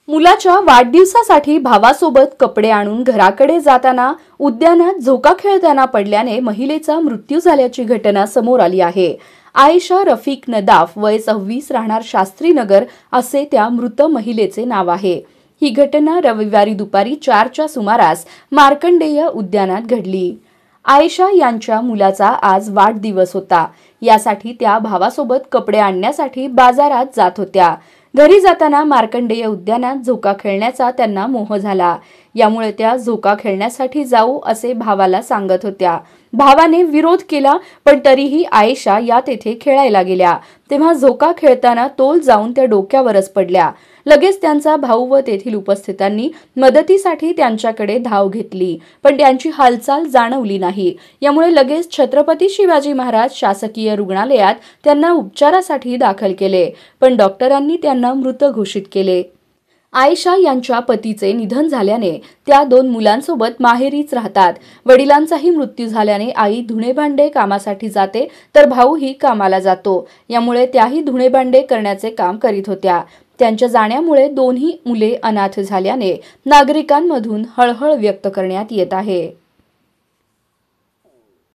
मुलाच्या वाढदिवसासाठी भावासोबत कपडे आणून घराकडे जाताना उद्यानात झोका खेळताना पडल्याने महिलेचा मृत्यू झाल्याची घटना समोर आली आहे। आयशा रफिक नदाफ वय 26 राहणार शास्त्रीनगर असे त्या मृत महिलेचे नाव आहे। ही घटना रविवारी दुपारी 4च्या सुमारास मार्कंडेय उद्यानात घडली। आयशा यांच्या मुलाचा आज वाढदिवस होता। यासाठी त्या भावासोबत कपडे आणण्यासाठी बाजारात जात होत्या। घरी जाताना मार्कंडेय उद्यानात झोका खेळण्याचा त्यांना मोह झाला। यामुळे त्या झोका खेळण्यासाठी जाऊ असे भावाला सांगत होत्या। भावाने विरोध केला, पण तरीही आयशा या तेथे खेळायला गेल्या। तेव्हा झोका खेळताना तोल जाऊन त्या डोक्यावरच पडल्या। लगेच त्यांचा भाऊ व तेथील उपस्थितांनी मदतीसाठी त्यांच्याकडे धाव घेतली, पण त्यांची हालचाल जाणवली नाही। यामुळे लगेच छत्रपती शिवाजी महाराज शासकीय रुग्णालयात त्यांना उपचारासाठी दाखल केले, पण डॉक्टरांनी त्यांना मृत घोषित केले। आयशा यांच्या पतीचे निधन झाल्याने त्या 2 मुलांसोबत माहेरीच राहतात। वडिलांचाही मृत्यू झाल्याने आई धुणेभांडे कामासाठी जाते, तर भाऊही कामाला जातो। यामुळे त्याही धुणेभांडे करण्याचे काम करीत होत्या। त्यांच्या जाण्यामुळे दोन्ही मुले अनाथ झाल्याने नागरिकांमधून हळहळ व्यक्त करण्यात येत आहे।